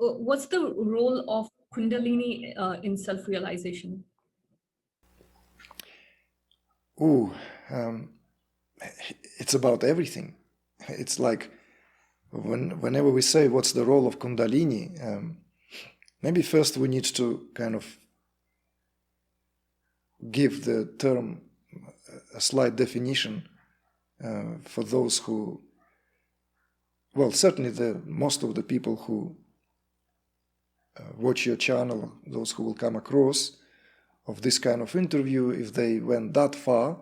what's the role of Kundalini in self-realization? Ooh, um, it's about everything. It's like whenever we say what's the role of Kundalini, maybe first we need to kind of give the term a slight definition for those who, well, certainly most of the people who watch your channel, those who will come across of this kind of interview, if they went that far,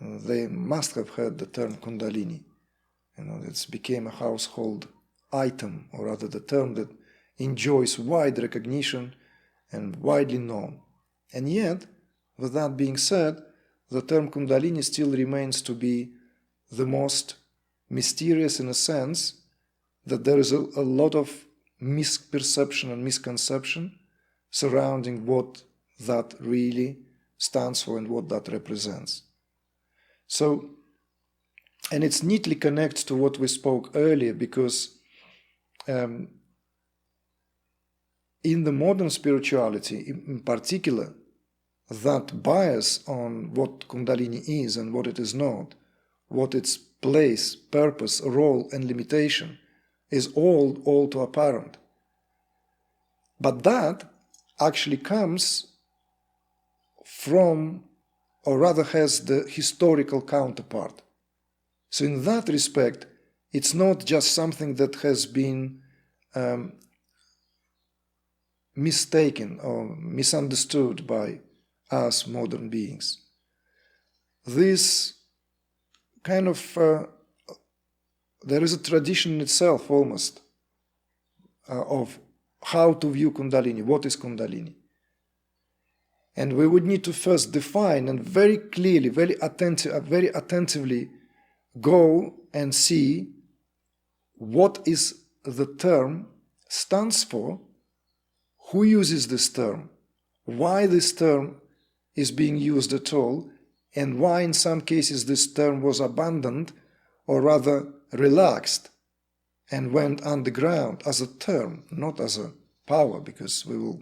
they must have heard the term Kundalini. It's became a household item, or rather the term that enjoys wide recognition and widely known. And yet, with that being said, the term Kundalini still remains to be the most mysterious in a sense that there is a lot of misperception and misconception surrounding what that really stands for and what that represents. So, and it's neatly connected to what we spoke earlier, because in the modern spirituality, in particular, that bias on what Kundalini is and what it is not, what its place, purpose, role, and limitation is all too apparent. But that actually comes from, or rather has the historical counterpart. So in that respect, it's not just something that has been mistaken or misunderstood by us modern beings. This kind of, there is a tradition in itself almost of how to view Kundalini, what is Kundalini. And we would need to first define and very clearly, very attentively go and see what is the term stands for, who uses this term, why this term is being used at all, and why in some cases this term was abandoned or rather relaxed and went underground as a term, not as a power, because we will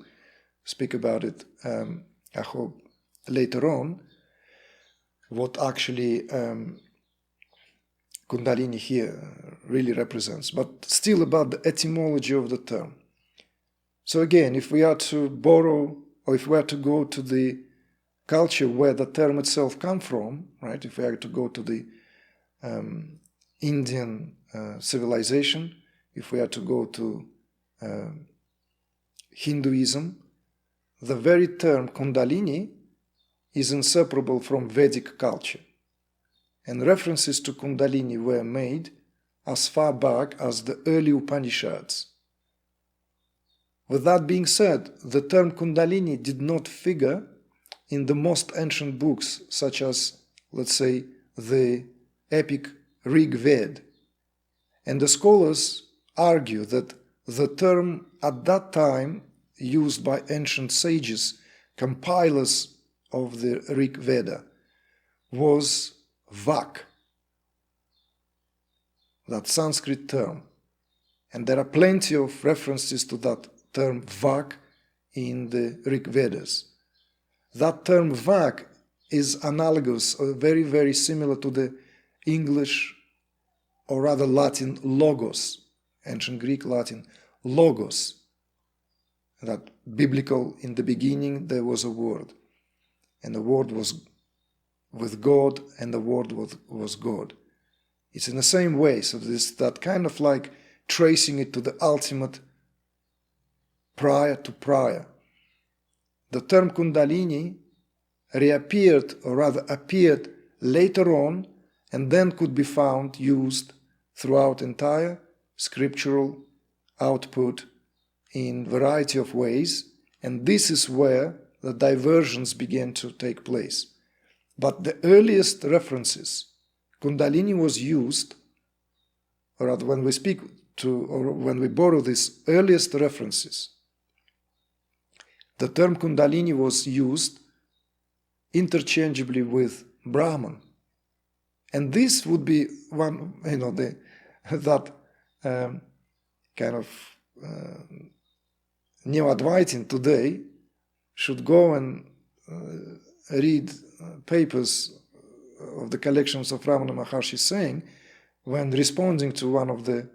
speak about it, I hope, later on, what actually Kundalini here really represents, but still about the etymology of the term. So again, if we are to borrow, or if we are to go to the culture where the term itself comes from, right? If we are to go to the Indian civilization, if we are to go to Hinduism, the very term Kundalini is inseparable from Vedic culture. And references to Kundalini were made as far back as the early Upanishads. With that being said, the term Kundalini did not figure in the most ancient books, such as, let's say, the epic Rig Veda. And the scholars argue that the term at that time used by ancient sages, compilers of the Rig Veda, was Vak, that Sanskrit term. And there are plenty of references to that term Vak in the Rig Vedas. That term Vak is analogous or very, very similar to the English, or rather Latin, logos, ancient Greek Latin, logos. That biblical, in the beginning there was a word, and the word was with God, and the word was God. It's in the same way, so this that kind of like tracing it to the ultimate prior to prior. The term Kundalini reappeared, or rather appeared later on, and then could be found used throughout entire scriptural output in variety of ways, and this is where the diversions began to take place. But the earliest references, Kundalini was used, or rather when we speak to, or when we borrow these earliest references, the term Kundalini was used interchangeably with Brahman. And this would be one, that kind of Neo-Advaitin today should go and read papers of the collections of Ramana Maharshi saying, when responding to one of the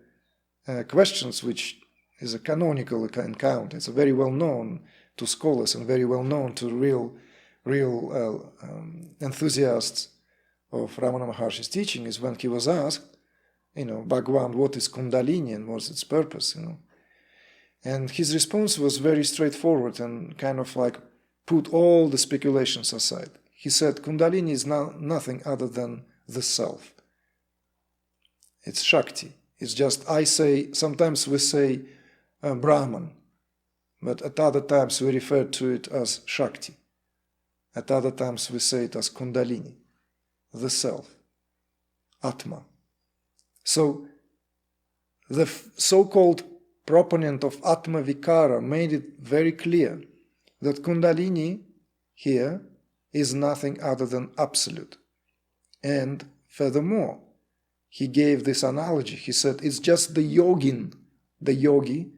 questions, which is a canonical account, it's very well known to scholars and very well known to real enthusiasts of Ramana Maharshi's teaching, is when he was asked, Bhagwan, what is Kundalini and what's its purpose, And his response was very straightforward and kind of like put all the speculations aside. He said, Kundalini is nothing other than the self. It's Shakti. It's just, sometimes we say Brahman, but at other times we refer to it as Shakti. At other times we say it as Kundalini, the self, Atma. So the so-called proponent of Atma Vikara made it very clear that Kundalini here is nothing other than absolute. And furthermore, he gave this analogy. He said, it's just the yogin, the yogi,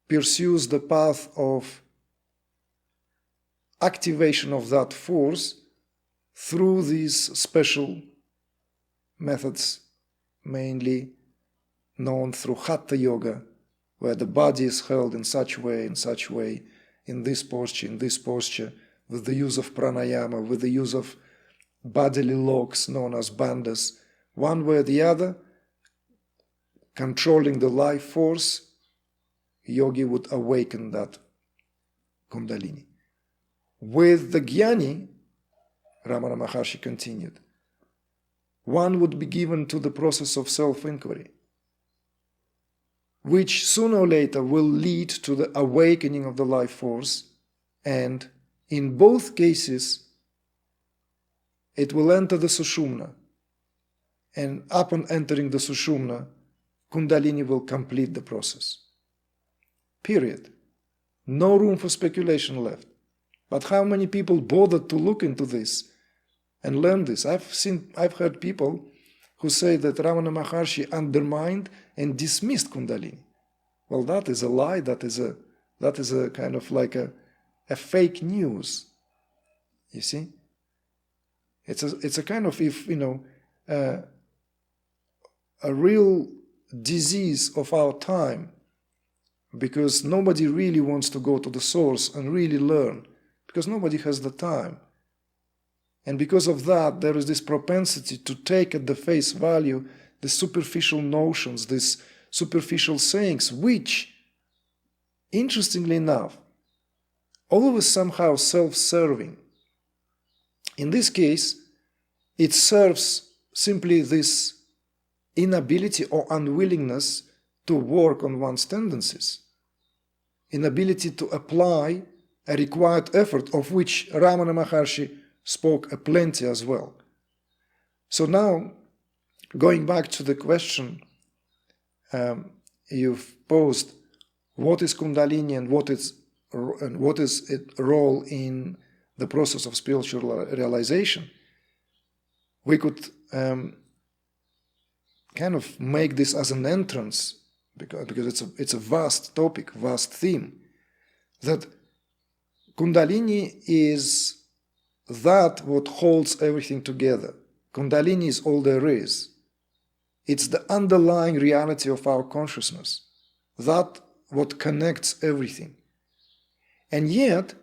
pursues the path of activation of that force through these special methods, mainly known through Hatha Yoga, where the body is held in such way, in this posture, with the use of pranayama, with the use of bodily locks known as bandhas, one way or the other, controlling the life force, yogi would awaken that Kundalini. With the Jnani, Ramana Maharshi continued, one would be given to the process of self-inquiry, which sooner or later will lead to the awakening of the life force, and in both cases, it will enter the Sushumna, and upon entering the Sushumna, Kundalini will complete the process. Period. No room for speculation left. But how many people bothered to look into this and learn this? I've heard people who say that Ramana Maharshi undermined and dismissed Kundalini. Well, that is a lie. That is a kind of like a fake news. You see, it's a kind of, a real disease of our time, because nobody really wants to go to the source and really learn, because nobody has the time. And because of that, there is this propensity to take at the face value the superficial notions, these superficial sayings, which, interestingly enough, always somehow self-serving. In this case, it serves simply this inability or unwillingness to work on one's tendencies, inability to apply a required effort, of which Ramana Maharshi spoke aplenty as well. So now, going back to the question you've posed, what is Kundalini and what is its role in the process of spiritual realization? We could kind of make this as an entrance, because it's a vast topic, vast theme, that Kundalini is that what holds everything together. Kundalini is all there is. It's the underlying reality of our consciousness, that what connects everything. And yet,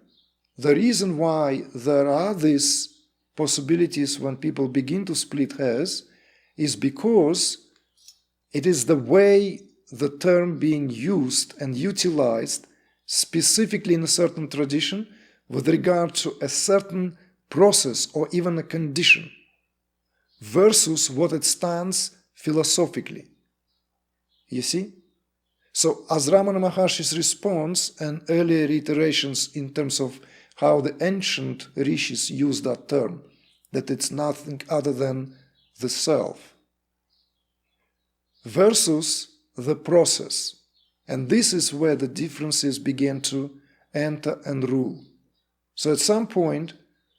the reason why there are these possibilities when people begin to split hairs is because it is the way the term being used and utilized specifically in a certain tradition with regard to a certain process or even a condition versus what it stands philosophically. You see? So as Ramana Maharshi's response and earlier iterations in terms of how the ancient rishis use that term, that it's nothing other than the self, versus the process. And this is where the differences began to enter and rule. So at some point,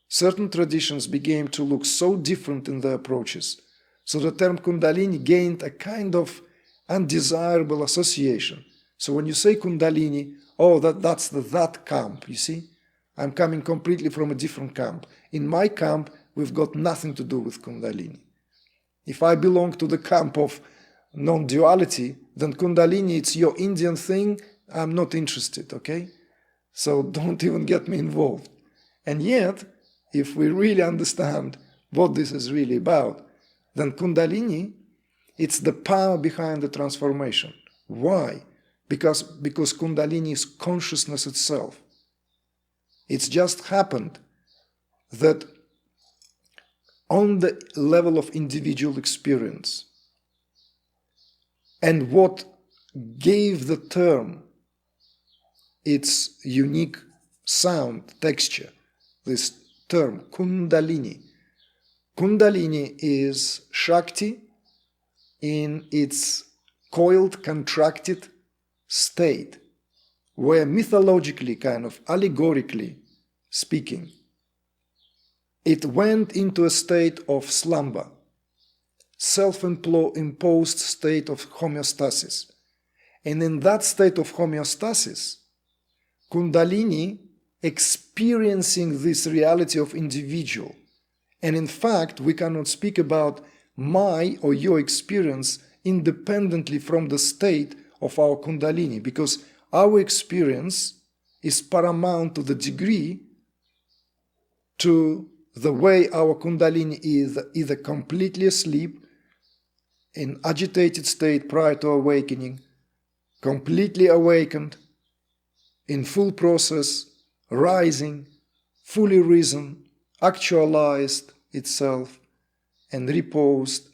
certain traditions began to look so different in their approaches, so the term Kundalini gained a kind of undesirable association, So when you say Kundalini, oh, that's that camp, you see? I'm coming completely from a different camp. In my camp, we've got nothing to do with Kundalini. If I belong to the camp of non-duality, then Kundalini, it's your Indian thing, I'm not interested, okay? So don't even get me involved. And yet, if we really understand what this is really about, then Kundalini, it's the power behind the transformation. Why? Because Kundalini is consciousness itself. It's just happened that on the level of individual experience, and what gave the term its unique sound, texture, this term, Kundalini. Kundalini is Shakti in its coiled, contracted state, where mythologically, kind of allegorically speaking, it went into a state of slumber, self-imposed state of homeostasis. And in that state of homeostasis, Kundalini experiencing this reality of individual. And in fact, we cannot speak about my or your experience independently from the state of our Kundalini, because our experience is paramount to the degree to the way our Kundalini is either completely asleep, in agitated state prior to awakening, completely awakened, in full process, rising, fully risen, actualized itself, and reposed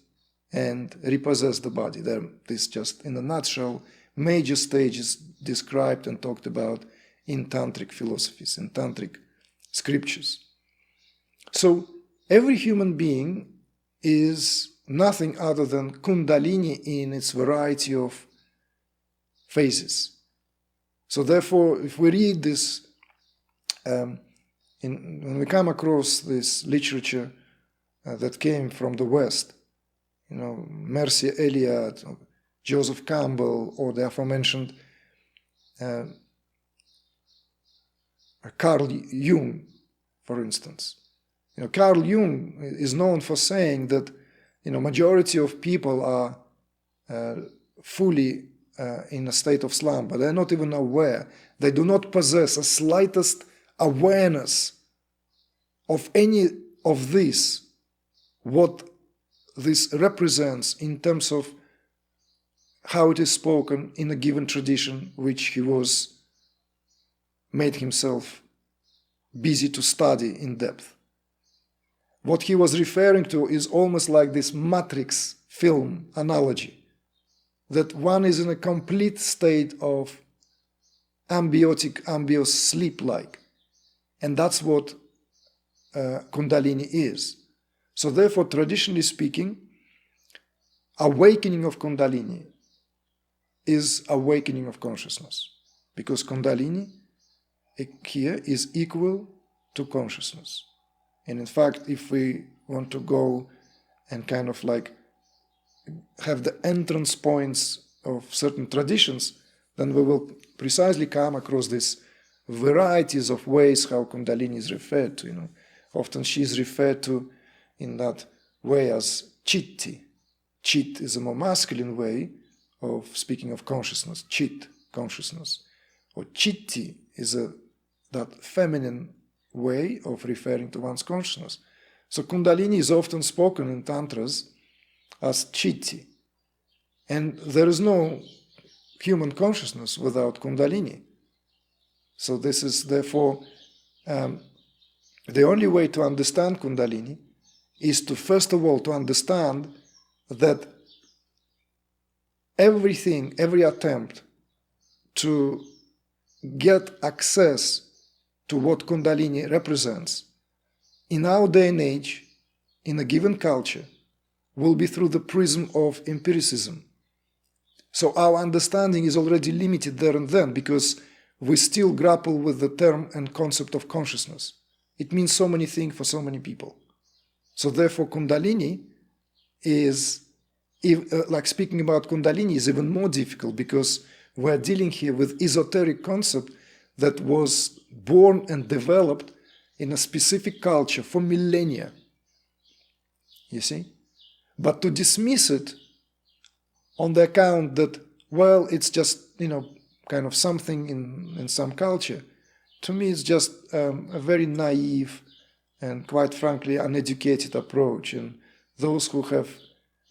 and repossessed the body. This just in a nutshell, major stages described and talked about in tantric philosophies, in tantric scriptures. So every human being is nothing other than Kundalini in its variety of phases. So therefore, if we read this, when we come across this literature that came from the West, Mercy Eliot, Joseph Campbell, or the aforementioned Carl Jung, for instance. Carl Jung is known for saying that majority of people are fully in a state of slumber. They're not even aware. They do not possess a slightest awareness of any of this, what this represents in terms of how it is spoken in a given tradition which he was made himself busy to study in depth. What he was referring to is almost like this Matrix film analogy, that one is in a complete state of ambios sleep-like. And that's what Kundalini is. So therefore, traditionally speaking, awakening of Kundalini is awakening of consciousness, because Kundalini here is equal to consciousness. And in fact, if we want to go and kind of like have the entrance points of certain traditions, then we will precisely come across these varieties of ways how Kundalini is referred to. Often she is referred to in that way as chitti. Chit is a more masculine way of speaking of consciousness, chit, consciousness. Or chitti is that feminine way of referring to one's consciousness. So Kundalini is often spoken in tantras as chitti. And there is no human consciousness without Kundalini. So this is therefore the only way to understand Kundalini is to first of all to understand that everything, every attempt to get access to what Kundalini represents in our day and age, in a given culture, will be through the prism of empiricism. So our understanding is already limited there and then, because we still grapple with the term and concept of consciousness. It means so many things for so many people. So therefore Kundalini is, like speaking about Kundalini is even more difficult, because we're dealing here with esoteric concept that was born and developed in a specific culture for millennia. You see? But to dismiss it on the account that, well, it's just, kind of something in some culture, to me it's just a very naive and, quite frankly, uneducated approach. And those who have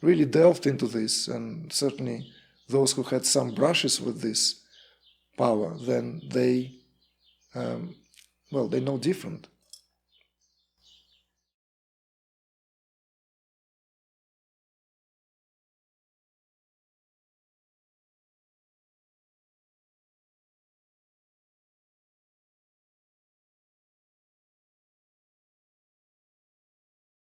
really delved into this, and certainly those who had some brushes with this power, then they know different.